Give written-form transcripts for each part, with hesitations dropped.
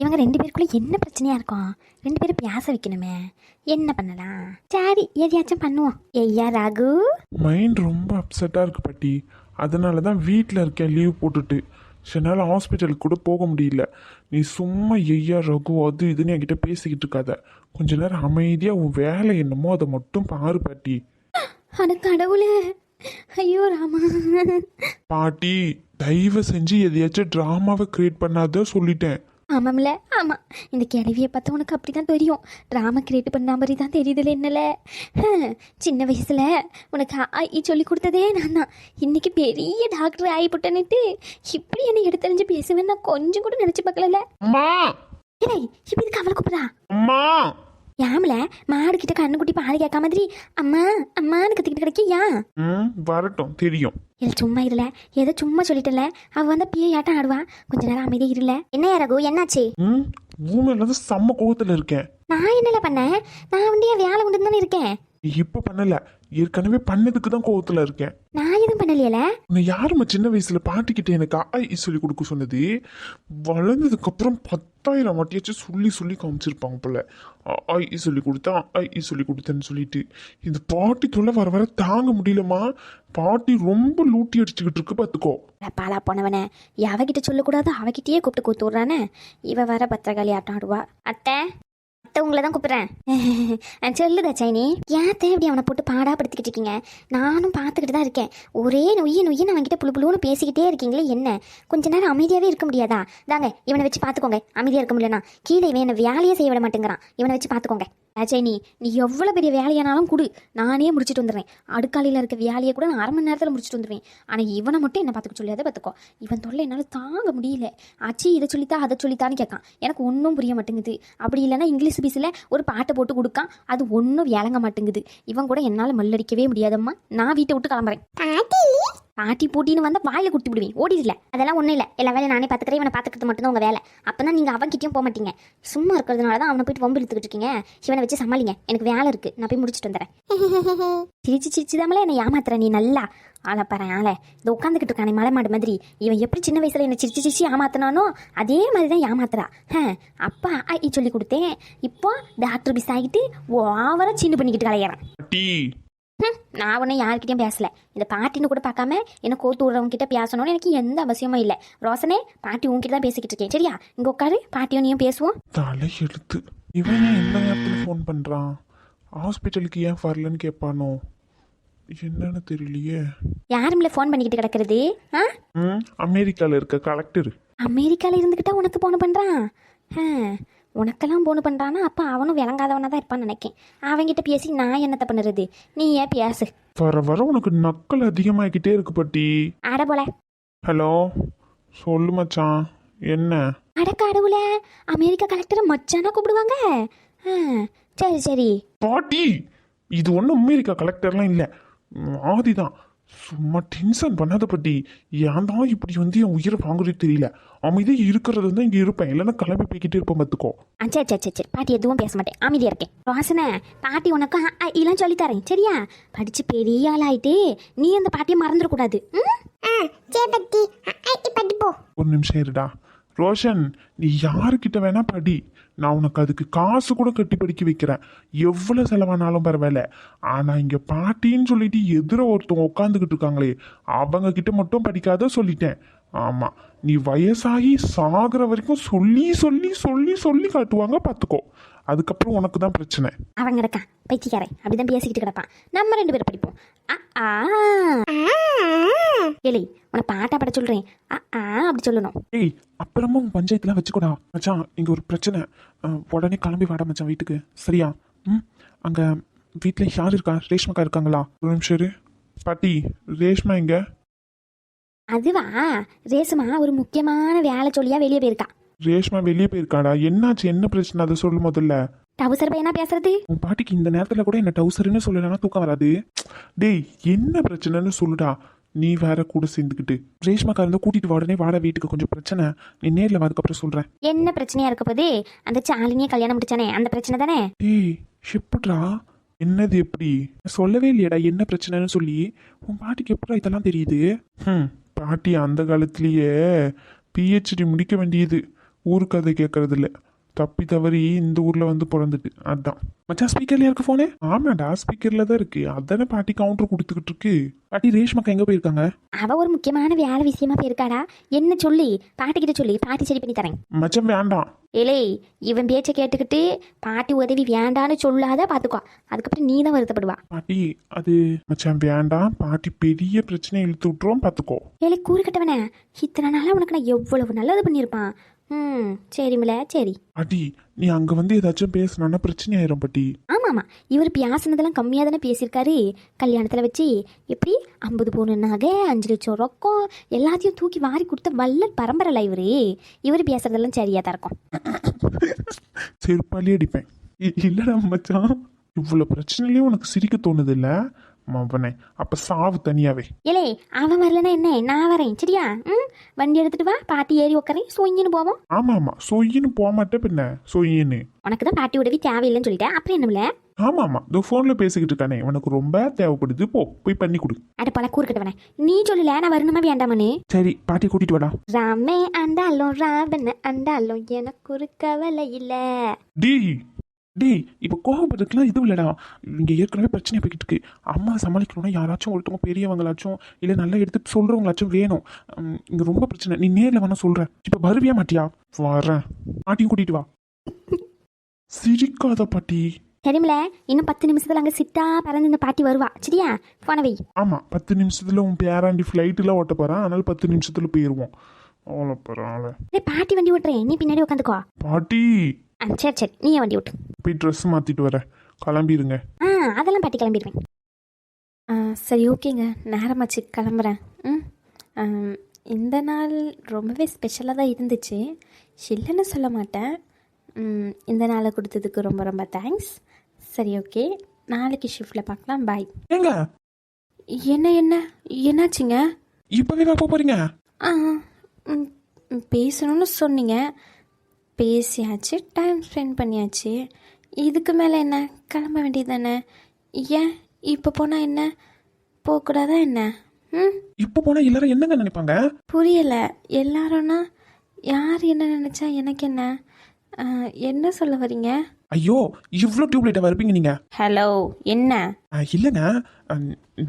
இவங்க ரெண்டு பேருக்குள்ள என்ன பிரச்சனையா இருக்கும்? ரெண்டு பேரும் பேச வைக்கணுமே. என்ன பண்ணலாம்? சரி எதையாச்சும் பண்ணுவோம். ஐயா ராகு, மைண்ட் ரொம்ப அப்செட்டாக இருக்கு பாட்டி. அதனால தான் வீட்டில் இருக்கேன் லீவ் போட்டுட்டு. சில நாள் ஹாஸ்பிட்டலுக்கு கூட போக முடியல. நீ சும்மா ஐயா ரகு அது இதுன்னு என்கிட்ட பேசிக்கிட்டு இருக்காத. கொஞ்ச நேரம் அமைதியாக உன் வேலை என்னமோ அதை மட்டும் பாரு பாட்டி. அட கடவுளே, ஐயோ ராமா. பாட்டி தயவு செஞ்சு எதையாச்சும் ட்ராமாவை கிரியேட் பண்ணாத சொல்லிட்டேன். ஆமாம்ல, ஆமாம். இந்த கிழவியை பார்த்தா உனக்கு அப்படி தான் தெரியும். ட்ராமா கிரியேட் பண்ண மாதிரி தான் தெரியுதுல என்னல. சின்ன வயசில் உனக்கு சொல்லி கொடுத்ததே நான் தான். இன்றைக்கி பெரிய டாக்டர் ஆகிவிட்டேன்னுட்டு இப்படி என்னை எடுத்தறிஞ்சு பேசுவேன் நான் கொஞ்சம் கூட நினச்சி பார்க்கல. அம்மா ஏய், இப்போ இதுக்கு அவளை கூப்பிட்றா? அம்மா யாமல மாடு கிட்ட கண்ணு குட்டி பால் கேட்க மாதிரி அம்மா அம்மான்னு கத்திக்கிட்டு கிடைக்கியா? வரட்டும் தெரியும். இல்லை சும்மா இருல, ஏதோ சும்மா சொல்லிட்டல. அவ வந்து பியாட்டம் ஆடுவா. கொஞ்ச நேரம் அமைதியாக இருல. என்ன ரகு, என்னாச்சு? ஊமையில இருந்து செம்ம கோவத்தில் இருக்கேன். நான் என்னல பண்ணேன்? நான் வந்து என் வேலை உண்டு தானே இருக்கேன். இப்போ பண்ணல, ஏற்கனவே பண்ணதுக்கு தான் கோவத்தில் இருக்கேன். நான் எதுவும் பண்ணலையில. உன்னை யாரும்மா சின்ன வயசுல பாட்டிக்கிட்ட எனக்கு சொல்லி கொடுக்க சொன்னது? வளர்ந்ததுக்கு அப்புறம் 10,000 வாட்டியாச்சும் சொல்லி சொல்லி காமிச்சிருப்பாங்க போல. சொல்லி கொடுத்தா சொல்லி கொடுத்தேன்னு சொல்லிட்டு இந்த பாட்டி தொல்லை வர வர தாங்க முடியலம்மா. பாட்டி ரொம்ப லூட்டி அடிச்சுக்கிட்டு இருக்கு பாத்துக்கோ. பாலா போனவனே, அவகிட்ட சொல்லக்கூடாது அவகிட்டயே கூப்பிட்டு கூத்து விட்றானே. இவ வர பத்திரகாளி ஆட்டம் ஆடுவா. அத்தை அத்தை உங்களை தான் கூப்பிட்றேன். சொல்லுதா சைனி, ஏன் தேவை அவனை போட்டு பாடாப்படுத்திக்கிட்டு இருக்கீங்க? நானும் பார்த்துக்கிட்டு தான் இருக்கேன். ஒரே நொய்யின்னு அவன்கிட்ட புழு புழுன்னு பேசிக்கிட்டே இருக்கீங்களே என்ன? கொஞ்ச நேரம் அமைதியாகவே இருக்க முடியாதா? தாங்க இவனை வச்சு பார்த்துக்கோங்க. அமைதியாக இருக்க முடியலனா கீழே இவன் என்ன வேலையே செய்ய விட மாட்டேங்கிறான். இவனை வச்சு பார்த்துக்கோங்க. சைனி, நீ எவ்வளோ பெரிய வேலையானாலும் கொடு, நானே முடிச்சுட்டு வந்துடுறேன். அடுக்காலையில் இருக்க வேலையை கூட நான் 1/2 மணி நேரத்தில் முடிச்சுட்டு வந்துடுவேன். ஆனால் இவனை மட்டும் என்ன பார்த்துக்க சொல்லியாத பார்த்துக்கோ. இவன் தொல்லை என்னால் தாங்க முடியல. ஆச்சி இதை சொல்லித்தா அதை சொல்லித்தான்னு கேட்கான். எனக்கு ஒன்றும் புரிய மாட்டேங்குது. அப்படி இல்லைன்னா இங்கிலீஷ் பீஸில் ஒரு பாட்டை போட்டு கொடுக்கான். அது ஒன்றும் விளங்க மாட்டேங்குது. இவன் கூட என்னால் மல்லடிக்கவே முடியாதம்மா. நான் வீட்டை விட்டு கிளம்புறேன். பாட்டி பூட்டின்னு வந்தால் வாயில் கொடுத்து விடுவேன். ஓடிடல. அதெல்லாம் ஒன்றும் இல்லை. எல்லா வேலையும் நானே பார்த்துக்கிறேன். இவனை பார்த்துக்கிறது மட்டும்தான் உங்கள் வேலை. அப்போ தான் நீங்கள் அவன்கிட்டயும் போக மாட்டீங்க. சும்மா இருக்கிறதுனால தான் அவனை போயிட்டு வம்பு இழுத்துக்கிட்டு இருக்கீங்க. இவனை வச்சு சமாளிங்க. எனக்கு வேலை இருக்குது, நான் போய் முடிச்சுட்டு வந்துடுறேன். சிரிச்சுதாமலே என்னை ஏமாத்துற நீ. நல்லா ஆளை பாரு ஆளை. இதை உட்காந்துக்கிட்டு இருக்கானே மலை மாடு மாதிரி. இவன் எப்படி சின்ன வயசில் என்னை சிரிச்சு ஏமாத்தினானோ அதே மாதிரி தான் ஏமாத்துறா. அப்பா சொல்லி கொடுத்தேன். இப்போ டாக்டர் பிஸ் ஆகிட்டு ஓவரா சின்ன பண்ணிக்கிட்டு கலையிறான். நான் ஒன்றும் யார்கிட்டையும் பேசல. இந்த பாட்டின்னு கூட பார்க்காம என்ன கோத்து விடுறவங்க கிட்ட பேசணும்னு எனக்கு எந்த அவசியமும் இல்லை. ரோசனே, பாட்டி உங்ககிட்ட தான் பேசிக்கிட்டு இருக்கேன். சரியா? இங்கே உட்காரு, பாட்டியும் நீயும் பேசுவோம். தலை எடுத்து இவன் எந்த நேரத்தில் ஃபோன் பண்ணுறான்? ஹாஸ்பிட்டலுக்கு ஏன் வரலன்னு கேட்பானோ என்னன்னு தெரியலையே. யாருமில்ல ஃபோன் பண்ணிக்கிட்டு கிடக்கிறது? அமெரிக்காவில் இருக்க கலெக்டர். அமெரிக்காவில் இருந்துக்கிட்டா உனக்கு ஃபோன் பண்ணுறான்? உனக்கெல்லாம் போன் பண்ணுறான்னா அப்போ அவனும் விளங்காதவனாக தான் இருப்பான்னு நினைக்கேன். அவன்கிட்ட பேசி நான் என்னத்தை பண்ணுறது? நீ ஏன் பேசு. வர வர உனக்கு நக்கல் அதிகமாகிக்கிட்டே இருக்கு பாட்டி. அட போல. ஹலோ சொல்லு மச்சான், என்ன? அட கடவுள, அமெரிக்கா கலெக்டரை மச்சானா கூப்பிடுவாங்க? சரி சரி பாட்டி, இது ஒன்றும் அமெரிக்கா கலெக்டர்லாம் இல்லை, ஆதிதான். சும்மா டென்ஷன் பண்ணாத பாட்டி. ஏன் தான் இப்படி வந்து என் உயிரை வாங்குறது தெரியல. அமைதியாக இருக்கிறது தான் இங்கே இருப்பேன், இல்லைன்னா கிளம்பி போய்கிட்டே இருப்பேன் பார்த்துக்கோ. சரி சரி சரி சரி, பாட்டி எதுவும் பேச மாட்டேன், அமைதியாக இருக்கேன். ரோசனை, பாட்டி உனக்கு இதெல்லாம் சொல்லித்தரேன் சரியா? படித்து பெரிய ஆளாயிட்டு நீ அந்த பாட்டியை மறந்துடக்கூடாது. ஒரு நிமிஷம் இருடா ரோஷன், நீ யாருக்கிட்ட வேணா படி, நான் உனக்கு அதுக்கு காசு கூட கட்டி படிக்க வைக்கிறேன். எவ்வளோ செலவானாலும் பரவாயில்ல. ஆனால் இங்கே பாட்டின்னு சொல்லிட்டு எதிர ஒருத்தவங்க உட்காந்துக்கிட்டு இருக்காங்களே, அவங்க கிட்ட மட்டும் படிக்காத சொல்லிட்டேன். ஆமாம், நீ வயசாகி சாகிற வரைக்கும் சொல்லி சொல்லி சொல்லி சொல்லி காட்டுவாங்க பார்த்துக்கோ. அதுக்கப்புறம் உனக்கு தான் பிரச்சனை. அவங்க கிடக்கான் பைத்தியக்காரன், அப்படிதான் பேசிக்கிட்டு கிடப்பான். நம்ம 2 பேரும் படிப்போம். ஏலி, உன பாட்டா பட சொல்றேன். அப்படி சொல்லணும். ஏய், அப்புறமா உன் பஞ்சாயத்துலாம் வச்சுக்கூடா மச்சான். இங்கே ஒரு பிரச்சனை, உடனே கிளம்பி வாடா மச்சான் வீட்டுக்கு, சரியா? அங்கே வீட்டில் யார் இருக்கா? ரேஷ்மாக்கா இருக்காங்களா? ஒரு நிமிஷம் இரு பாட்டி. ரேஷ்மா எங்க? அதுவா, ரேஷ்மா ஒரு முக்கியமான வேலை சொல்லியா வெளியே போயிருக்கா. ரேஷ்மா வெளியே போயிருக்காடா? என்னாச்சு, என்ன பிரச்சனை அதை சொல்லு முதல்ல. டவுசர் பையனா பேசுறது? உன் பாட்டிக்கு இந்த நேரத்தில் கூட என்ன டவுசர்னு சொல்லலைன்னா தூக்கம் வராது. டேய், என்ன பிரச்சனைன்னு சொல்லுடா. நீ வேற கூட சேர்ந்துக்கிட்டு ரேஷ்மாக்கா இருந்தால் கூட்டிட்டு உடனே வாடா வீட்டுக்கு, கொஞ்சம் பிரச்சனை. நீ நேரில் அதுக்கப்புறம் சொல்கிறேன். என்ன பிரச்சனையா இருக்க போது? அந்த சாலினியை கல்யாணம் முடிச்சானே அந்த பிரச்சனை தானே? டேய் எப்படிடா? என்னது எப்படி? சொல்லவே இல்லையடா என்ன பிரச்சனைன்னு சொல்லி. உன் பாட்டிக்கு எப்படா இதெல்லாம் தெரியுது? பாட்டி அந்த காலத்திலேயே பிஹெச்டி முடிக்க வேண்டியது. ஊர் கதை கேட்கறது இல்ல. தப்பி தவறி இந்த ஊர்ல வந்து பிறந்துட்டு அதான். மச்சான் ஸ்பீக்கர்லயா இருக்கு போனு? ஆமாடா ஸ்பீக்கர்ல தான் இருக்கு. அதானே பாட்டி கவுண்டர் கொடுத்துக்கிட்டு இருக்கு. பாட்டி ரேஷ்மாக்கா எங்க போயிருக்காங்க? அவ ஒரு முக்கியமான வேலை விஷயமா போயிருக்காடா. என்ன சொல்லி பாட்டிக்கிட்ட சொல்லி பாட்டி சரி பண்ணி தரேன். மச்சான் வேண்டாம். ஏலே இவன் பேச்சை கேட்டுக்கிட்டு பாட்டி உதவி வேண்டான்னு சொல்லாத பாத்துக்கோ. அதுக்கப்புறம் நீ தான் வருத்தப்படுவா. பாட்டி அது மச்சான் வேண்டாம். பாட்டி பெரிய பிரச்சனை இழுத்து விட்டுரும் பாத்துக்கோ. ஏலே கூறு கட்டவனே, இத்தனை நாளா உனக்கு நான் எவ்வளவு நல்லது பண்ணியிருப்பான். சரிமில சரி. பாட்டி நீ அங்க வந்து ஏதாச்சும் பேசணும்னா பிரச்சனை ஆயிரும் பாட்டி. ஆமாம், இவர் பேசினதெல்லாம் கம்மியாக தானே பேசியிருக்காரு. கல்யாணத்தில் வச்சு எப்படி 50 பவுன் நகை 5 லட்சம் ரொக்கம் எல்லாத்தையும் தூக்கி வாரி கொடுத்த வல்லல் பரம்பரைல இவர் பேசுறதெல்லாம் சரியாக தான் இருக்கும். செருப்பாலே அடிப்பேன். இல்லடா மச்சான், இவ்வளவு பிரச்சனையிலயும் உனக்கு சிரிக்க தோணுது இல்ல மவனே? அப்ப சாவு தனியாவே. ஏலே அவன் வரலன்னா என்ன, நான் வரேன் சரியா? வண்டி எடுத்துட்டு வா, பாட்டி ஏறி உட்காரேன், சொயின்னு போவோம். ஆமா ஆமா சொயின்னு போக மாட்டேன் பின்ன. சொயின்னு உனக்கு தான் பாட்டி உதவி தேவையில்லைன்னு சொல்லிட்டேன், அப்புறம் என்னமில்ல? ஆமா ஆமா இந்த போன்ல பேசிக்கிட்டு இருக்கானே உனக்கு ரொம்ப தேவைப்படுது. போய் பண்ணி கொடு. அட போல கூறுக்கட்டவனே, நீ சொல்லல நான் வரணுமா வேண்டாமனு? சரி பாட்டி கூட்டிட்டு வாடா. ராமே அண்டாலும் ராவண அண்டாலும் எனக்கு ஒரு கவலை இல்ல. டேய் டேய் இப்ப கோபப்படுறதுக்குலாம் இது இல்லடா. இங்க ஏற்கனவே பிரச்சனை போய்கிட்டு இருக்கு. அம்மா சமாளிக்கணும்னா யாராச்சும் ஒருத்தவங்க பெரியவங்களாச்சும் இல்ல நல்லா எடுத்து சொல்றவங்களாச்சும் வேணும். இங்க ரொம்ப பிரச்சனை. நீ நேர்ல வேணா சொல்ற. இப்ப வருவியா மாட்டியா? வரேன். பாட்டியும் கூட்டிட்டு வா. சிரிக்காத பாட்டி. சரிமில, இன்னும் 10 நிமிஷத்துல அங்க சிட்டா பறந்து இந்த பாட்டி வருவா சரியா? போன வை. ஆமா 10 நிமிஷத்துல உன் பேராண்டி ஃபிளைட்ல ஓட்ட போறான். அதனால 10 நிமிஷத்துல போயிருவோம். அவ்வளோ போறான். பாட்டி வண்டி ஓட்டுறேன், நீ பின்னாடி உட்காந்துக்கோ. பாட்டி சரி சரி, நீ வண்டி ஓட்டு. போய் ட்ரெஸ் மாத்திட்டு வர. கிளம்பிடுங்க. அதெல்லாம் பாட்டி கிளம்பிடுவேன். சரி ஓகேங்க, நேரமாச்சு கிளம்புறேன். இந்த நாள் ரொம்பவே ஸ்பெஷலாக தான் இருந்துச்சு, இல்லைன்னு சொல்ல மாட்டேன். இந்த நாளை கொடுத்ததுக்கு ரொம்ப ரொம்ப தேங்க்ஸ். சரி ஓகே, நாளைக்கு ஷிஃப்டில் பார்க்கலாம். பாய். ஏங்க என்னாச்சுங்க? இப்போவே வா போறீங்க? பேசணும்னு சொன்னீங்க, பேசியாச்சு, டைம் ஸ்பெண்ட் பண்ணியாச்சு. இதுக்கு மேலே என்ன, கிளம்ப வேண்டியது தானே? ஏன் இப்போ போனால் என்ன, போகக்கூடாதா என்ன? இப்போ போனால் எல்லாரும் என்னங்க நினைப்பாங்க? புரியலை. எல்லாரும்னா யார் என்ன நினச்சா எனக்கு என்ன? என்ன சொல்ல வரீங்க? ஐயோ இவ்வளோ டியூப்லைட்டாக இருப்பீங்க நீங்கள். ஹலோ என்ன? இல்லைங்க,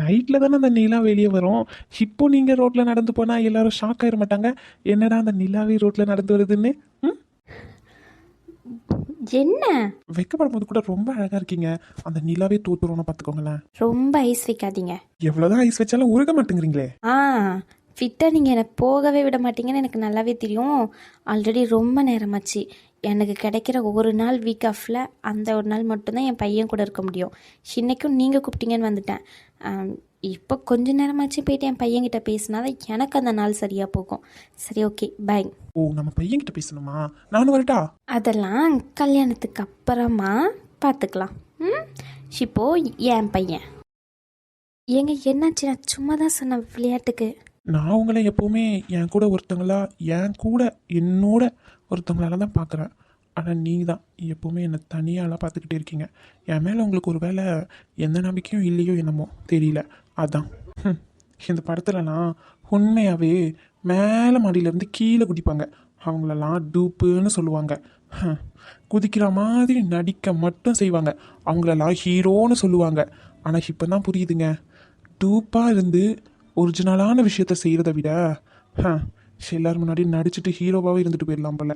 நைட்டில் தானே அந்த நிலா வெளியே வரும். இப்போ நீங்கள் ரோட்டில் நடந்து போனால் எல்லாரும் ஷாக் ஆயிட மாட்டாங்க? என்னடா அந்த நிலாவே ரோட்டில் நடந்து வருதுன்னு? என்ன? வைக்கப்படும் போது கூட ரொம்ப அழகாக இருக்கீங்க. அந்த நிலாவே தோத்துருவோம்னு பார்த்துக்கோங்களேன். ரொம்ப ஐஸ் வைக்காதீங்க. எவ்வளோதான் ஐஸ் வச்சாலும் உருக மாட்டேங்கிறீங்களே. ஃபிட்டாக நீங்கள் என்னை போகவே விட மாட்டீங்கன்னு எனக்கு நல்லாவே தெரியும். ஆல்ரெடி ரொம்ப நேரமாச்சு. எனக்கு கிடைக்கிற ஒரு நாள் வீக் ஆஃபில் அந்த ஒரு நாள் மட்டும்தான் என் பையன் கூட இருக்க முடியும். இன்றைக்கும் நீங்கள் கூப்பிட்டீங்கன்னு வந்துட்டேன். இப்போ கொஞ்ச நேரமாச்சு போயிட்டு என் பையன்கிட்ட பேசினா தான் எனக்கு அந்த நாள் சரியாக போகும். சரி ஓகே பாய். ஓ நம்ம பையன்கிட்ட பேசணுமா? நானும் வரட்டா? அதெல்லாம் கல்யாணத்துக்கு அப்புறமா பார்த்துக்கலாம். இப்போ என் பையன் ஏங்க என்னாச்சு? நான் சும்மா தான் சொன்னேன் விளையாட்டுக்கு. நான் உங்களை எப்போவுமே என் கூட என்னோட ஒருத்தவங்களால தான் பார்க்குறேன். ஆனால் நீங்கள் தான் எப்போவுமே என்னை தனியாலாம் பார்த்துக்கிட்டே இருக்கீங்க. என் மேலே உங்களுக்கு ஒரு வேளை எந்த நம்பிக்கையும் இல்லையோ என்னமோ தெரியல. அதான் இந்த படத்துலலாம் உண்மையாகவே மேலே மாடியிலேருந்து கீழே குதிப்பாங்க. அவங்களெல்லாம் டூப்புன்னு சொல்லுவாங்க. குதிக்கிற மாதிரி நடிக்க மட்டும் செய்வாங்க. அவங்களெல்லாம் ஹீரோன்னு சொல்லுவாங்க. ஆனால் இப்போ தான் புரியுதுங்க, டூப்பாக இருந்து ஒரிஜினலான விஷயத்த செய்கிறத விட எல்லாரும் முன்னாடி நடிச்சுட்டு ஹீரோவாகவே இருந்துட்டு போயிடலாம் போல.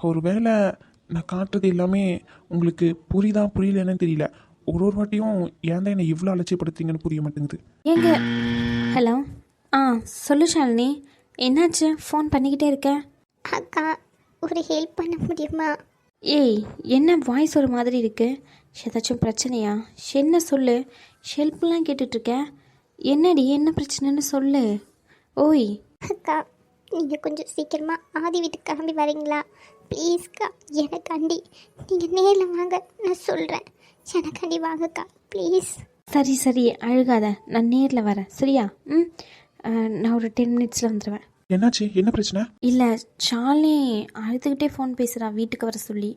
ஒரு வேளை நான் காட்டுறது எல்லாமே உங்களுக்கு புரியலன்னு தெரியல. ஒரு வாட்டியும் ஏன் தான் என்னை இவ்வளோ அலட்சியப்படுத்துறீங்கன்னு புரிய மாட்டேங்குது. ஏங்க ஹலோ சொல்லு ஷாலினி, என்னாச்சு? ஃபோன் பண்ணிக்கிட்டே இருக்கேன். அக்கா ஒரு ஹெல்ப் பண்ண முடியுமா? ஏய் என்ன வாய்ஸ் ஒரு மாதிரி இருக்கு? ஏதாச்சும் பிரச்சனையா? என்ன சொல்லு, ஹெல்ப்லாம் கேட்டுட்ருக்கேன். என்னடி என்ன பிரச்சனைன்னு சொல்லு. ஓய் அக்கா நீங்கள் கொஞ்சம் சீக்கிரமாக ஆதி வீட்டுக்கு கிளம்பி வரீங்களா ப்ளீஸ்க்கா? எனக்காண்டி நீங்கள் நேரில் வாங்க, நான் சொல்கிறேன். எனக்காண்டி வாங்கக்கா ப்ளீஸ். சரி சரி அழுகாத, நான் நேரில் வரேன் சரியா? நான் ஒரு 10 மினிட்ஸில் வந்துடுவேன். என்னாச்சு? என்ன பிரச்சனை? இல்லை ஷாலினி அழுதுகிட்டே ஃபோன் பேசுகிறா வீட்டுக்கு வர சொல்லி.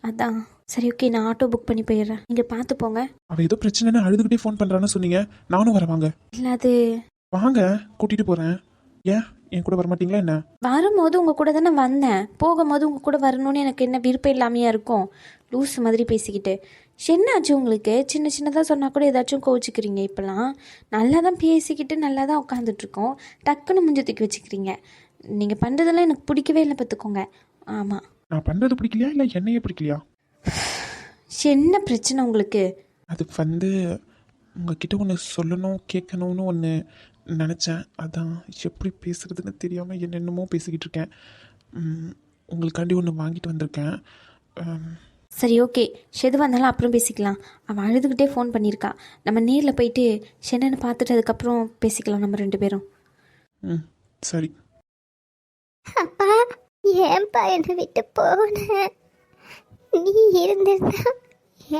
அதான் சரி ஓகே, நான் ஆட்டோ புக் பண்ணி போயிடுறேன், நீங்கள் பார்த்து போங்க. அவள் ஏதோ பிரச்சனைன்னு அழுதுகிட்டே ஃபோன் பண்ணுறான்னு சொன்னீங்க. நானும் வரேன் வாங்க. இல்லை அது வாங்க கூட்டிகிட்டு போகிறேன். ஏன் என் கூட வரமாட்டீங்களா என்ன? வரும்போது உங்கள் கூட தானே வந்தேன், போகும்போது உங்கள் கூட வரணும்னு எனக்கு என்ன விருப்பம் இல்லாமையா இருக்கும்? லூஸ் மாதிரி பேசிக்கிட்டு. என்னாச்சு உங்களுக்கு? சின்ன சின்னதாக சொன்னால் கூட ஏதாச்சும் கோச்சிக்கிறீங்க. இப்போலாம் நல்லா தான் பேசிக்கிட்டு நல்லா தான் உட்காந்துட்ருக்கோம், டக்குன்னு முஞ்ச தூக்கி வச்சுக்கிறீங்க. நீங்கள் பண்ணுறதெல்லாம் எனக்கு பிடிக்கவே இல்லை, பார்த்துக்கோங்க. ஆமாம். நான் பண்ணுறது பிடிக்கலையா இல்லை என்னையே பிடிக்கலையா? என்ன பிரச்சனை உங்களுக்கு? அது வந்து உங்ககிட்ட ஒன்று சொல்லணும் கேட்கணும்னு ஒன்று நினச்சேன். அதான் எப்படி பேசுகிறதுன்னு தெரியாமல் என்னென்னமோ பேசிக்கிட்டு இருக்கேன். உங்களுக்காண்டி ஒன்று வாங்கிட்டு வந்திருக்கேன். சரி, ஓகே. எதுவாக இருந்தாலும் அப்புறம் பேசிக்கலாம். அவன் அழுதுகிட்டே ஃபோன் பண்ணியிருக்கா. நம்ம நேரில் போயிட்டு என்னன்னு பார்த்துட்டு அதுக்கப்புறம் பேசிக்கலாம் நம்ம 2 பேரும். சரி. அப்பா, ஏன்பா என்னை விட்டு போன? நீ இருந்திருந்தா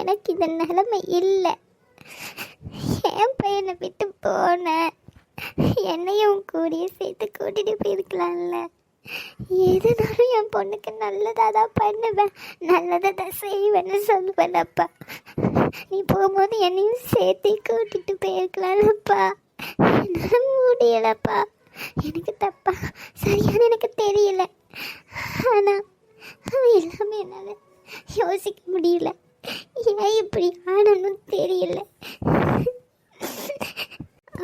எனக்கு இந்த நிலைமை இல்லை. ஏன்பா என்னை விட்டு போன? என்னையும் கூடிய சேர்த்து கூட்டிட்டு போயிருக்கலாம்ல. எதுனாலும் என் பொண்ணுக்கு நல்லதாக தான் பண்ணுவேன், நல்லதாக தான் செய்வேன்னு சொல்லுவேன்ப்பா. நீ போகும்போது என்னையும் சேர்த்து கூட்டிட்டு போயிருக்கலாம்லப்பா. என்னால் முடியலப்பா. எனக்கு தப்பா சரியான எனக்கு தெரியல. ஆனால் அவன் எல்லாமே என்னால் யோசிக்க முடியல. ஏன் இப்படி ஆனன்னு தெரியல.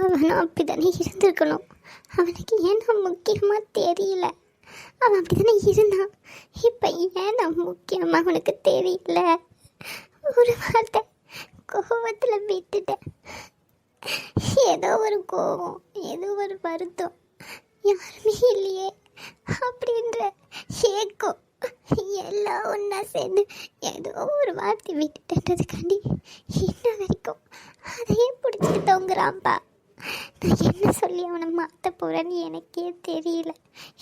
அவனும் அப்படித்தானே இருந்திருக்கணும். அவனுக்கு ஏன் நான் முக்கியமாக தெரியல. அவன் அப்படித்தானே இருந்தான். இப்போ ஏன் நான் முக்கியமாக அவனுக்கு தெரியல. ஒரு வார்த்தை கோபத்தில் விட்டுட்டேன். ஏதோ ஒரு கோபம், ஏதோ ஒரு வருத்தம், யாருமே இல்லையே அப்படின்ற ஏக்கம் எல்லாம் ஒன்றா சேர்ந்து ஏதோ ஒரு வார்த்தை விட்டுட்டதுக்காண்டி இன்ன வரைக்கும் அதையே பிடிச்சிட்டு தொங்குறான்ப்பா. நான் என்ன சொல்லி அவனை மாற்ற போகிறேன்னு எனக்கே தெரியல.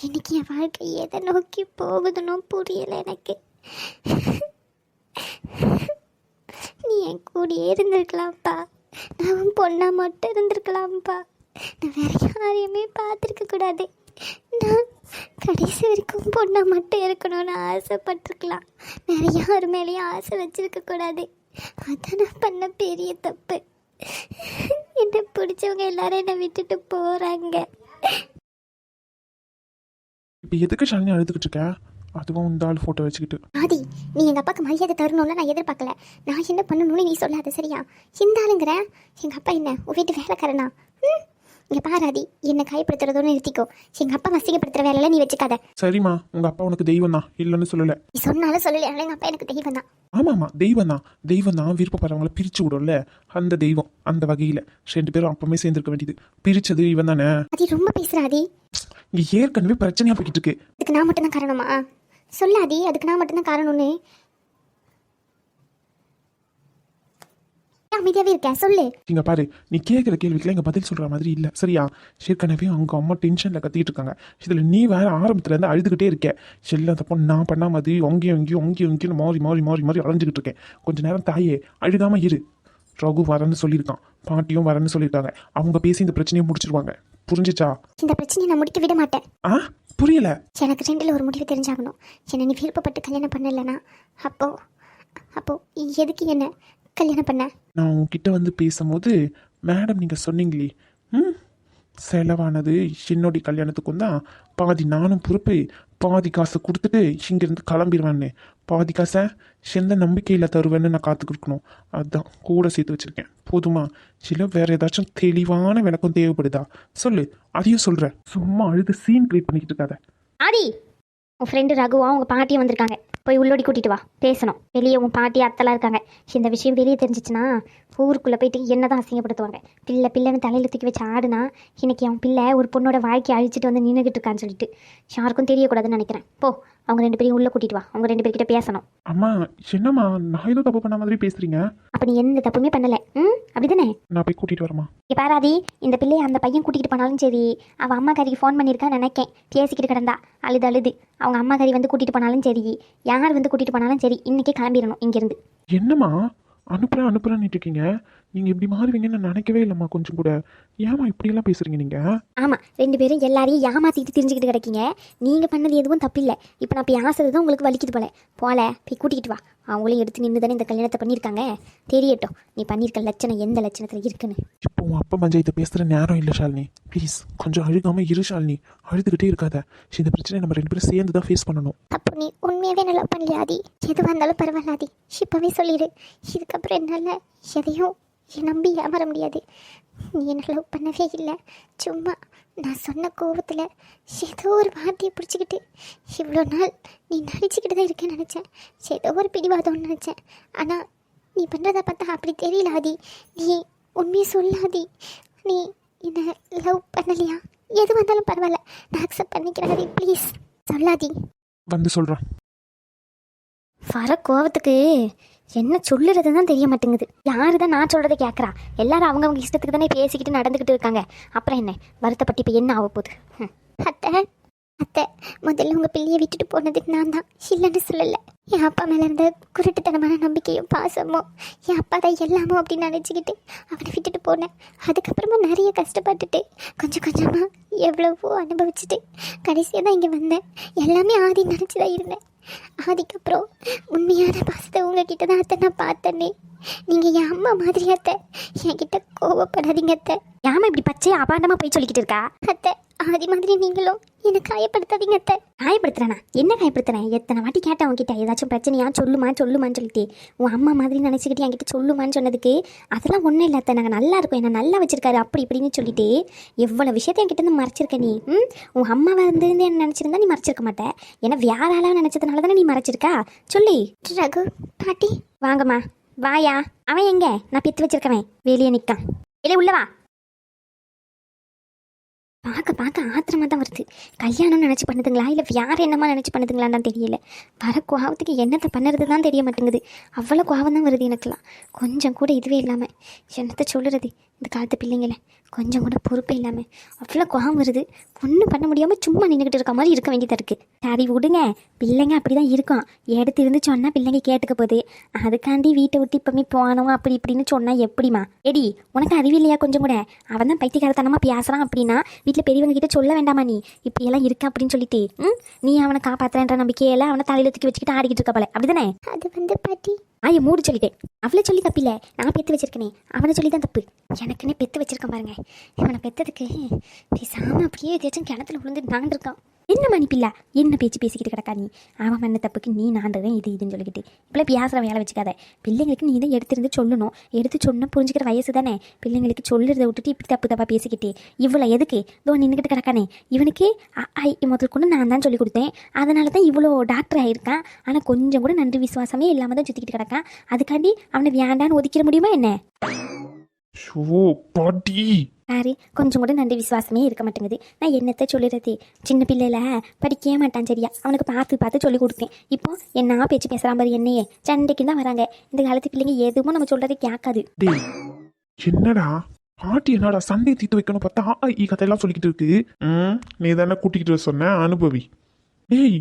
இன்னைக்கு என் வாழ்க்கை எதை நோக்கி போகுதுன்னு புரியலை எனக்கு. நீ என் கூடயே இருந்திருக்கலாம்ப்பா. நான் பொண்ணா மட்டும் இருந்திருக்கலாம்ப்பா. நான் வேற யாரையுமே பார்த்துருக்க கூடாது. நான் கடைசி வரைக்கும் பொண்ணா மட்டும் இருக்கணும்னு ஆசைப்பட்டிருக்கலாம். வேற யாரு மேலேயும் ஆசை வச்சிருக்க கூடாது. அதான் நான் பண்ண பெரிய தப்பு. என்னை பிடிச்சவங்க எல்லாரும் என்னை விட்டுட்டு போறாங்க. இப்போ எதுக்கு ஷாலினி அழுதுகிட்டு இருக்க? அதுவும் இந்த ஆள் ஃபோட்டோ வச்சுக்கிட்டு. ஆதி, நீ எங்கள் அப்பாவுக்கு மரியாதை தரணும்ல நான் எதிர்பார்க்கல. நான் என்ன பண்ணணும்னு நீ சொல்லாத சரியா? இந்த ஆளுங்கிற எங்கள் அப்பா என்ன உன் வீட்டு வேலைக்காரனா? இங்கே பாராதி, என்னை கைப்படுத்துறதோன்னு நிறுத்திக்கோ. எங்கள் அப்பா வசிக்கப்படுத்துகிற வேலையெல்லாம் நீ வச்சுக்காத. சரிம்மா, உங்கள் அப்பா உனக்கு தெய்வம் தான், இல்லைன்னு சொல்லலை. நீ சொன்னாலும் சொல்லலை, எங்கள் அப்பா எனக்கு தெய்வம் தான். ஆமாம்மா, தெய்வம் தான் விருப்பப்படுறவங்கள பிரித்து விடும்ல, அந்த தெய்வம். அந்த வகையில் 2 பேரும் அப்பவுமே சேர்ந்துருக்க வேண்டியது. பிரித்தது இவன் தானே. அது ரொம்ப பேசுகிறாதி. இங்கே ஏற்கனவே பிரச்சனையாக போய்கிட்டு இருக்கு. அதுக்கு நான் மட்டும்தான் காரணமா? சொல்லாதி, அதுக்கு நான் மட்டும்தான் காரணம்னு. அமைதியாவே இருக்கேன், சொல்லு. இங்கே பாரு, நீ கேட்குற கேள்விக்கெல்லாம் இங்கே பதில் சொல்கிற மாதிரி இல்லை சரியா? ஏற்கனவே அவங்க அம்மா டென்ஷனில் கத்திக்கிட்டு இருக்காங்க. இதில் நீ வேறு ஆரம்பத்துலேருந்து அழுதுகிட்டே இருக்க. எல்லா தப்பும் நான் பண்ண மாதிரி ஒங்கேயும் மாறி அலைஞ்சிக்கிட்டு இருக்கேன். கொஞ்சம் நேரம் தாயே அழுகாமல் இரு. ரகு வரேன்னு சொல்லியிருக்கான், பாட்டியும் வரேன்னு சொல்லியிருக்காங்க. அவங்க பேசி இந்த பிரச்சனையை முடிச்சிருவாங்க. புரிஞ்சிச்சா? இந்த பிரச்சனையை நான் முடிக்க விட மாட்டேன். புரியல. எனக்கு 2ல் ஒரு முடிவு தெரிஞ்சாகணும். என்ன நீ விருப்பப்பட்டு கல்யாணம் பண்ணலைன்னா அப்போ எதுக்கு என்ன கல்யாணம் பண்ண? நான் உங்ககிட்ட வந்து பேசும்போது மேடம் நீங்கள் சொன்னீங்களே, செலவானது என்னுடைய கல்யாணத்துக்கும் தான் பாதி நானும் பொறுப்பு, பாதி காசை கொடுத்துட்டு இங்கேருந்து கிளம்பிடுவேன்னு. பாதி காசை எந்த நம்பிக்கையில் தருவேன்னு நான் காத்துக்கிருக்கணும். அதுதான் கூட சேர்த்து வச்சுருக்கேன். போதுமா? சில வேறு ஏதாச்சும் தெளிவான விளக்கம் தேவைப்படுதா சொல்லு, அதையும் சொல்கிறேன். சும்மா அழுது சீன் கிரியேட் பண்ணிக்கிட்டு இருக்காத. ஆதி, உன் ஃப்ரெண்டு ரகுவா உங்கள் பாட்டியும் வந்திருக்காங்க. போய் உள்ளோடி கூட்டிகிட்டு வா, பேசணும். வெளியே உன் பாட்டி அத்தெல்லாம் இருக்காங்க. இந்த விஷயம் வெளியே தெரிஞ்சிச்சுன்னா ஊருக்குள்ளே போயிட்டு என்ன தான் அசிங்கப்படுத்துவாங்க. பிள்ளைன்னு தலையில் தூக்கி வச்சு ஆடுனா இன்னைக்கு அவன் பிள்ளை ஒரு பொண்ணோட வாழ்க்கையை அழிச்சிட்டு வந்து நின்றுக்கிட்டு இருக்கான்னு சொல்லிட்டு யாருக்கும் தெரியக்கூடாதுன்னு நினைக்கிறேன். போ, அவங்க 2 பேரையும் உள்ளே கூட்டிகிட்டு வா, அவங்க 2 பேர்கிட்ட பேசணும். அம்மா, என்னம்மா நான் ஏதோ தப்பு பண்ண மாதிரி பேசுகிறீங்க? அப்போ நீ எந்த தப்புமே பண்ணலை, அப்படிதானே? நான் போய் கூட்டிகிட்டு வரமா? பாராதி, இந்த பிள்ளையை அந்த பையன் கூட்டிகிட்டு போனாலும் சரி, அவள் அம்மாக்காரிக்கு ஃபோன் பண்ணியிருக்கான்னு நினைக்கேன். பேசிக்கிட்டு கிடந்தா அழுது. அவங்க அம்மாக்காரி வந்து கூட்டிகிட்டு போனாலும் சரி, யார் வந்து கூட்டிகிட்டு போனாலும் சரி, இன்றைக்கே கிளம்பிடணும் இங்கேருந்து. என்னம்மா அனுப்புறேன்னு இருக்கீங்க? நீங்கள் இப்படி மாறுவீங்கன்னு நான் நினைக்கவே இல்லைம்மா கொஞ்சம் கூட. ஏம்மா இப்படியெல்லாம் பேசுகிறீங்க நீங்கள்? ஆமாம், 2 பேரும் எல்லாரையும் ஏமாற்றிட்டு தெரிஞ்சுக்கிட்டு கிடைக்கீங்க. நீங்கள் பண்ணது எதுவும் தப்பில்லை. இப்போ நான் பேசுறது தான் உங்களுக்கு வலிக்குது போல போய் கூட்டிக்கிட்டு வா. அவங்களும் எடுத்து நின்று தானே இந்த கல்யாணத்தை பண்ணியிருக்காங்க. தெரியட்டும் நீ பண்ணியிருக்க லட்சணம் எந்த லட்சணத்தில் இருக்குன்னு. இப்போ உன் அப்பா பஞ்சாயத்தை பேசுகிற நேரம் இல்லை ஷாலினி. ப்ளீஸ் கொஞ்சம் அழுகாமல் இரு ஷாலினி. அழுதுகிட்டே இருக்காத. இந்த பிரச்சனை நம்ம 2 பேரும் சேர்ந்து தான் ஃபேஸ் பண்ணணும். அப்போ நீ உண்மையாகவே நல்லா பண்ணல ஆதி. எதுவாக இருந்தாலும் பரவாயில்ல ஆதி, இப்போவே சொல்லிடு. இதுக்கப்புறம் என்னால் எதையும் நம்பி ஏமாற முடியாது. நீ என்ன லவ் பண்ணவே இல்லை, சும்மா நான் சொன்ன கோபத்தில் ஏதோ ஒரு வார்த்தையை பிடிச்சிக்கிட்டு இவ்வளோ நாள் நீ நடிச்சுக்கிட்டு தான் இருக்கேன்னு நினச்சேன். ஏதோ ஒரு பிடிவாதம்னு நினச்சேன். ஆனால் நீ பண்ணுறதை பார்த்தா அப்படி தெரியல ஆதி. நீ உண்மையை சொல்லாதி. நீ என்னை லவ் பண்ணலையா? எது வந்தாலும் பரவாயில்ல, நான் அக்செப்ட் பண்ணிக்கிறேன் ஆதி. ப்ளீஸ் சொல்லாதி. வந்து சொல்கிறேன். வர கோவத்துக்கு என்ன சொல்லுறது தான் தெரிய மாட்டேங்குது. யாரு தான் நான் சொல்கிறத கேட்குறா? எல்லாரும் அவங்கவுங்க இஷ்டத்துக்கு தானே பேசிக்கிட்டு நடந்துக்கிட்டு இருக்காங்க. அப்புறம் என்ன வருத்தப்பட்டு இப்போ என்ன ஆக போகுது? அத்தை அத்தை, முதல்ல உங்கள் பிள்ளையை விட்டுட்டு போனதுக்கு நான் தான் இல்லைன்னு சொல்லலை. என் அப்பா மேலே இருந்த குருட்டுத்தனமான நம்பிக்கையும் பாசமும் என் அப்பா தான் எல்லாமோ அப்படின்னு நினச்சிக்கிட்டு அவனை விட்டுட்டு போனேன். அதுக்கப்புறமா நிறைய கஷ்டப்பட்டுட்டு கொஞ்சம் கொஞ்சமாக எவ்வளவோ அனுபவிச்சுட்டு கடைசியாக தான் இங்கே வந்தேன். எல்லாமே ஆதி நினச்சி தான் இருந்தேன். அதுக்கப்புறம் உண்மையான பாசத்தை உங்ககிட்ட தான் அத்தை நான் பார்த்தேனே. நீங்கள் என் அம்மா மாதிரி அத்தை. என்கிட்ட கோவப்படாதீங்க அத்தை. ஏமா இப்படி பச்சை அபாண்டமாக போய் சொல்லிக்கிட்டு இருக்கா? அத்தை ஆதி மாதிரி நீங்களும் என்னை காயப்படுத்தாதீங்க அத்தை. காயப்படுத்துறேனா? என்ன காயப்படுத்துறேன்? எத்தனை வாட்டி கேட்டேன் உன்கிட்ட ஏதாச்சும் பிரச்சனையா சொல்லுமான்னு சொல்லிட்டு உன் அம்மா மாதிரி நினச்சிக்கிட்டு என்கிட்ட சொல்லுமான்னு சொன்னதுக்கு அதெல்லாம் ஒன்றும் இல்லை அத்தை, நாங்கள் நல்லா இருக்கோம், என்ன நல்லா வச்சிருக்காரு அப்படி இப்படின்னு சொல்லிட்டு எவ்வளோ விஷயத்த என்கிட்ட இருந்து மறைச்சிருக்க நீ. உன் அம்மாவை வந்து என்ன நினச்சிருந்தா நீ மறைச்சிருக்க மாட்டேன். ஏன்னா வேற ஆளாக நினச்சதுனால தானே நீ மறைச்சிருக்கா? சொல்லி ரகு பாட்டி வாங்கம்மா வாயா. அவன் எங்க? நான் பெற்று வச்சிருக்கவன் வெளியே நிற்கான். வெளியே உள்ளவா. பார்க்க ஆத்திரமாக தான் வருது. கல்யாணம் நினச்சி பண்ணுதுங்களா இல்லை வேற என்னமா நினச்சி பண்ணுதுங்களான்னு தான் தெரியல. வர கோவத்துக்கு என்னத்தை பண்ணுறது தான் தெரிய மாட்டேங்குது. அவ்வளோ கோவம் தான் வருது எனக்குலாம். கொஞ்சம் கூட இதுவே இல்லாமல் என்னத்தை சொல்லுறது இந்த காலத்து பிள்ளைங்கள. கொஞ்சம் கூட பொறுப்பே இல்லாமல் அவ்வளோ கோவம் வருது. ஒன்றும் பண்ண முடியாமல் சும்மா நின்றுக்கிட்டு இருக்க மாதிரி இருக்க வேண்டியதாக இருக்குது. சரி விடுங்க, பிள்ளைங்க அப்படி தான் இருக்கும். எடுத்து இருந்து சொன்னால் பிள்ளைங்க கேட்டுக்க போகுது. அதுக்காண்டி வீட்டை விட்டு இப்போமே போனோம் அப்படி இப்படின்னு சொன்னால் எப்படிமா? எடி உனக்கு அறிவில்லையா கொஞ்சம் கூட? அவன் தான் பைத்தியக்காரத்தனமாக பேசுகிறான் அப்படின்னா வீட்டில் பெரியவங்க கிட்ட சொல்ல வேண்டாமா நீ இப்படியெல்லாம் இருக்கா அப்படின்னு சொல்லிட்டு? நீ அவனை காப்பாற்றுறன்ற நம்பிக்கையில அவனை தலையில தூக்கி வச்சுக்கிட்டு ஆடிக்கிட்டு இருக்க போல அப்படிதானே? அது வந்து பாட்டி மூடு சொல்லிட்டேன். அவளை சொல்லி தப்பில்லை, நான் பெற்று வச்சிருக்கேனே அவனை சொல்லி தான் தப்பு. எனக்குன்னே பெற்று வச்சிருக்கேன் பாருங்க. இவனை பெற்றதுக்கு பேசாமல் அப்படியே ஏதாச்சும் கிணத்துல விழுந்து நான் இருக்கான். என்ன மன்னிப்பில்ல, என்ன பேச்சு பேசிக்கிட்டு கிடக்கா நீ? அவன் பண்ண தப்புக்கு நீ நாண்டுறேன் இது இதுன்னு சொல்லிக்கிட்டு இப்போலாம் பேசுகிற வேலை வச்சுக்காத. பிள்ளைங்களுக்கு நீ தான் எடுத்துருந்து சொல்லணும். எடுத்து சொன்னால் புரிஞ்சுக்கிற வயசு தானே. பிள்ளைங்களுக்கு சொல்லுறதை விட்டுட்டு இப்படி தப்பாக பேசிக்கிட்டு இவ்வளோ எதுக்கு? இதோ நின்றுக்கிட்டு கிடக்கானே. இவனுக்கு முதல் கொண்டு நான் தான் சொல்லி கொடுத்தேன். அதனால தான் இவ்வளோ டாக்டர் ஆகியிருக்கான். ஆனால் கொஞ்சம் கூட நன்றி விசுவாசமே இல்லாமல் தான் சுற்றிக்கிட்டு கிடக்கான். அதுக்காண்டி அவனை வேண்டான்னு ஒதுக்கிட முடியுமா என்ன? ஷோ பாட்டி. சாரி, கொஞ்சம் கூட நன்றி விசுவாசமே இருக்க மாட்டேங்குது. நான் என்னத்தை சொல்லிடுறது? சின்ன பிள்ளைல படிக்கவே மாட்டான் சரியா. அவனுக்கு பார்த்து சொல்லி கொடுத்தேன். இப்போ என்ன பேச்சு பேசுகிறான் பாரு என்னையே. சண்டைக்கு தான் வராங்க. இந்த காலத்து பிள்ளைங்க எதுவும் நம்ம சொல்கிறதே கேட்காது. டேய் என்னடா பாட்டி என்னடா சண்டையை தீர்த்து வைக்கணும் பார்த்தா கதையெல்லாம் சொல்லிக்கிட்டு இருக்கு. நீ தானே கூட்டிக்கிட்டு வர சொன்ன அனுபவி. டேய்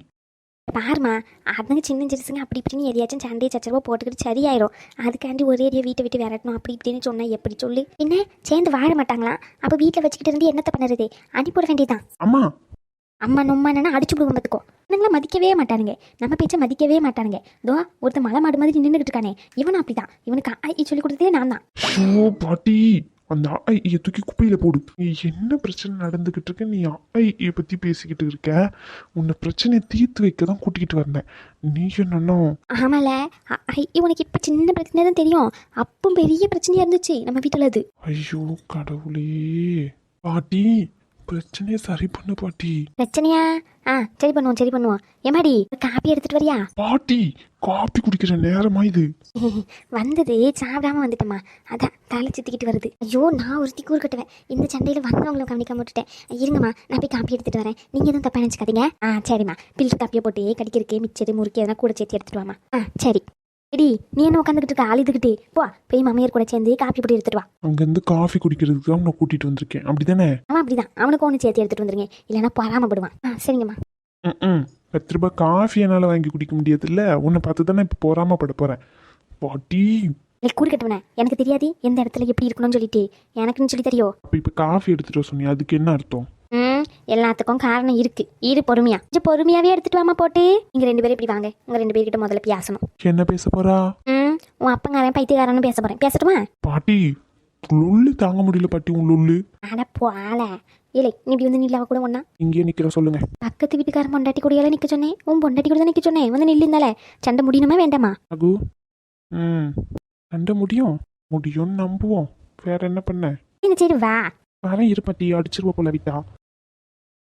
பாருமா, அதுங்க சின்ன சிறுசுங்க அப்படி இப்படின்னு எதையாச்சும் சண்டையை சச்சரவோ போட்டுக்கிட்டு சரியாயிரும். அதுக்காண்டி ஒரே ஏரியா வீட்டை விட்டு விரட்டணும் அப்படி இப்படின்னு சொன்னால் எப்படி சொல்லு? என்ன சேர்ந்து வாழ மாட்டாங்களா? அப்போ வீட்டில் வச்சுக்கிட்டு இருந்து என்னத்தை பண்ணுறது? அனுப்பிவிட வேண்டியதான். அம்மா அம்மா நொம்மானா அடிச்சு விடுவோம் பார்த்துக்கோ. இதுங்களாம் மதிக்கவே மாட்டானுங்க, நம்ம பேச்சை மதிக்கவே மாட்டானுங்க. தோ ஒருத்தர் மலை மாடு மாதிரி நின்றுக்கிட்டு இருக்கானே, இவனும் அப்படிதான். இவனுக்கு சொல்லி கொடுத்ததே நான் தான். ஷோ பாட்டி அந்த ஐயை தூக்கி குப்பையில போடு. நீ என்ன பிரச்சனை நடந்துகிட்டு இருக்க? நீ ஐயை பத்தி பேசிக்கிட்டு இருக்க. உன்னை பிரச்சனையை தீர்த்து வைக்க தான் கூட்டிக்கிட்டு வந்தேன். நீ என்னன்னா? ஆமால, உனக்கு இப்போ சின்ன பிரச்சனை தான் தெரியும். அப்போ பெரிய பிரச்சனையா இருந்துச்சு நம்ம வீட்டில். அது ஐயோ கடவுளே. பாட்டி பிரச்சனையை சரி பண்ணு பாட்டி. பிரச்சனையா? சரி பண்ணுவோம். ஏமாடி காப்பி எடுத்துட்டு வரியா? பாட்டி காப்பி குடிக்கிற நேரமா இது? வந்தது சாப்பிடாம வந்துட்டேம்மா, அதான் தலை சுத்திக்கிட்டு வருது. ஐயோ நான் ஒருத்தி கூறு கட்டுவேன். இந்த சண்டையில் வந்தவங்களும் கவனிக்காம விட்டுட்டேன். இருங்கம்மா நான் போய் காப்பி எடுத்துட்டு வரேன். நீங்க எதுவும் தப்பா நினச்சிக்காதீங்க. சரிம்மா, பில்டர் காப்பியை போட்டு கடிக்கிறதுக்கு மிச்சரு முறுக்கி எதனா கூட சேர்த்து எடுத்துட்டு வாமா. சரி எடி, நீ என்ன உட்காந்துக்கிட்டு இருக்க அழுதுகிட்டு? போ போய் மாமியார் கூட சேர்ந்து காப்பி போட்டு எடுத்துட்டு வா. அங்கேருந்து காஃபி குடிக்கிறதுக்கு தான் உன்னை கூட்டிட்டு வந்திருக்கேன் அப்படிதானே? அவன் அப்படிதான், அவனுக்கு ஒன்று சேர்த்து எடுத்துட்டு வந்துருங்க, இல்லைன்னா பொறாமப்படுவான். சரிங்கம்மா. 10 ரூபாய் காஃபி என்னால் வாங்கி குடிக்க முடியாது இல்லை. உன்னை பார்த்து தானே இப்போ பொறாமப்பட போகிறேன். பாட்டி இல்லை கூறு கட்டுவனே எனக்கு தெரியாது எந்த இடத்துல எப்படி இருக்கணும்னு சொல்லிட்டு எனக்குன்னு சொல்லி தெரியும். அப்போ இப்போ காஃபி எடுத்துட்டு வர சொன்னீங்க, அதுக்கு என்ன அர்த்தம்? எல்லாத்துக்கும் காரணம் இருக்கு. இரு பொறுமையா கொஞ்சம் பொறுமையாவே எடுத்துட்டு வாமா போட்டு. நீங்க 2 பேரும் இப்படி வாங்க. உங்க 2 பேர்கிட்ட முதல்ல பேசணும். என்ன பேச போறா? உன் அப்பங்காரன் பைத்தியக்காரன்னு பேச போறேன். பேசட்டுமா? பாட்டி லொல்லு தாங்க முடியல பாட்டி, உன் லொல்லு. அட போல. இல்லை நீ இப்படி வந்து நில்லாவ கூட ஒண்ணா. இங்கே நிக்கிற சொல்லுங்க. பக்கத்து வீட்டுக்காரன் பொண்டாட்டி கூடயெல்லாம் நிக்க சொன்னேன். உன் பொண்டாட்டி கூட தான் நிக்க சொன்னேன். வந்து நில்லுந்தால சண்டை முடியணுமா வேண்டாமா? ரகு, சண்டை முடியும்னு நம்புவோம். வேற என்ன பண்ண? சரி வா. வரேன் இரு பாட்டி, அடிச்சிருவா போல விட்டா.